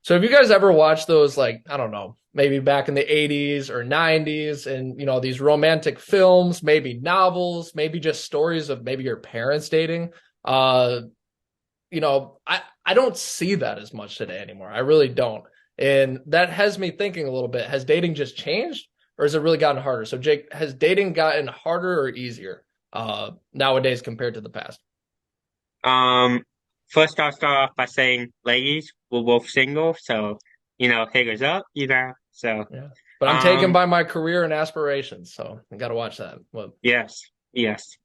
So have you guys ever watched those, like, I don't know, maybe back in the 80s or 90s, and these romantic films, maybe novels, maybe just stories of maybe your parents dating? Uh, I don't see that as much today anymore. I really don't. And that has me thinking a little bit. Has dating just changed or has it really gotten harder? So Jake, has dating gotten harder or easier nowadays compared to the past? Um, First I'll start off by saying, ladies, we're both single, so hit us up, So, Yeah. But I'm taken um, by my career and aspirations, so I got to watch that. Well, yes, yes.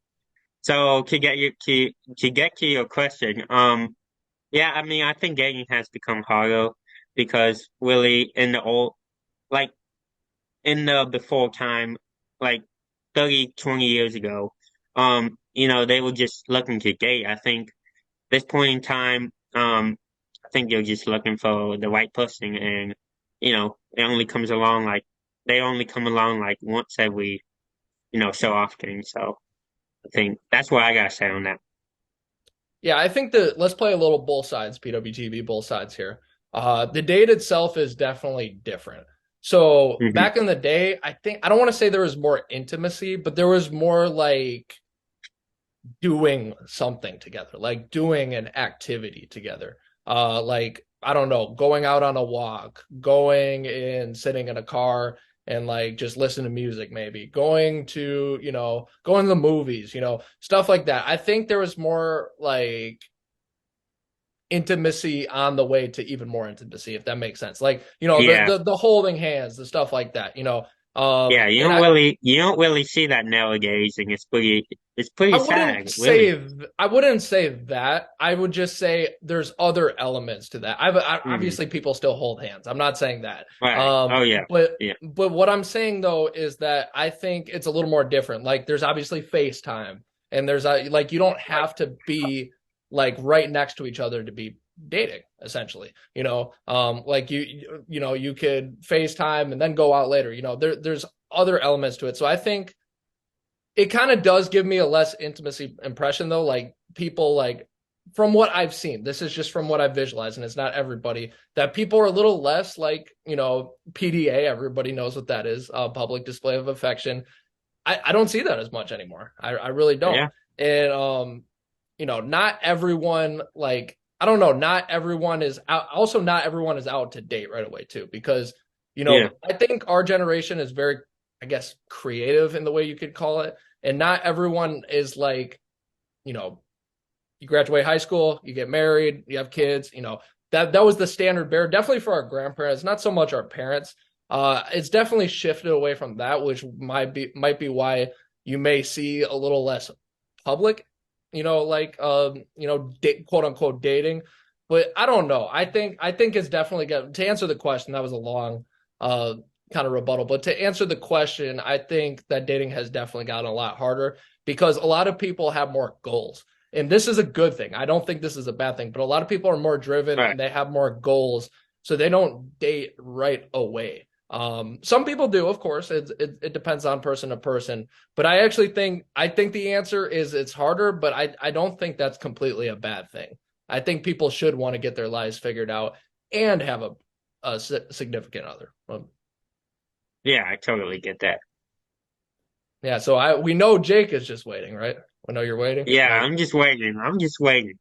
So to get to your question, yeah, I mean, I think dating has become harder because really like in the before time, like 30, 20 years ago, they were just looking to date. I think this point in time, I think they're just looking for the right person, and they only come along like once every, so often. So I think that's what I gotta say on that. yeah, I think that let's play a little both sides, PWTB, both sides here. The date itself is definitely different. So Hmm. back in the day, I think I don't want to say there was more intimacy, but there was more like doing something together, like doing an activity together. Like I don't know, going out on a walk, going and sitting in a car and like just listen to music, maybe going to, going to the movies, stuff like that. I think there was more like intimacy on the way to even more intimacy, if that makes sense. Like, the Yeah, the holding hands, the stuff like that, yeah. You and don't really see that nowadays, and it's pretty sad, really. I wouldn't say that. I would just say there's other elements to that. Hmm. Obviously people still hold hands. I'm not saying that. Right. Oh yeah, yeah. But what I'm saying though is that I think it's a little more different. Like there's obviously FaceTime and there's like you don't have to be like right next to each other to be dating essentially. Like you could FaceTime and then go out later. There's other elements to it. So I think it kind of does give me a less intimacy impression though. Like people like from what I've seen, this is just from what I've visualized, and it's not everybody, that people are a little less like, PDA, everybody knows what that is, public display of affection. I don't see that as much anymore. I really don't. Yeah. And not everyone like I don't know, not everyone is out also not everyone is out to date right away too, because Yeah. I think our generation is very, I guess, creative in the way you could call it. And not everyone is like, you know, you graduate high school, you get married, you have kids, that was the standard bearer, definitely for our grandparents, not so much our parents. It's definitely shifted away from that, which might be why you may see a little less public, like quote unquote dating. But I don't know. I think it's definitely got to answer the question. That was a long uh kind of rebuttal, but to answer the question, I think that dating has definitely gotten a lot harder because a lot of people have more goals, and this is a good thing. I don't think this is a bad thing, but a lot of people are more driven Right. and they have more goals, so they don't date right away. Some people do, of course. It depends on person to person, but I think the answer is it's harder, but I don't think that's completely a bad thing. I think people should want to get their lives figured out and have a significant other. Yeah, I totally get that. Yeah, so we know Jake is just waiting, right? We know you're waiting. Yeah, Like, I'm just waiting. I'm just waiting.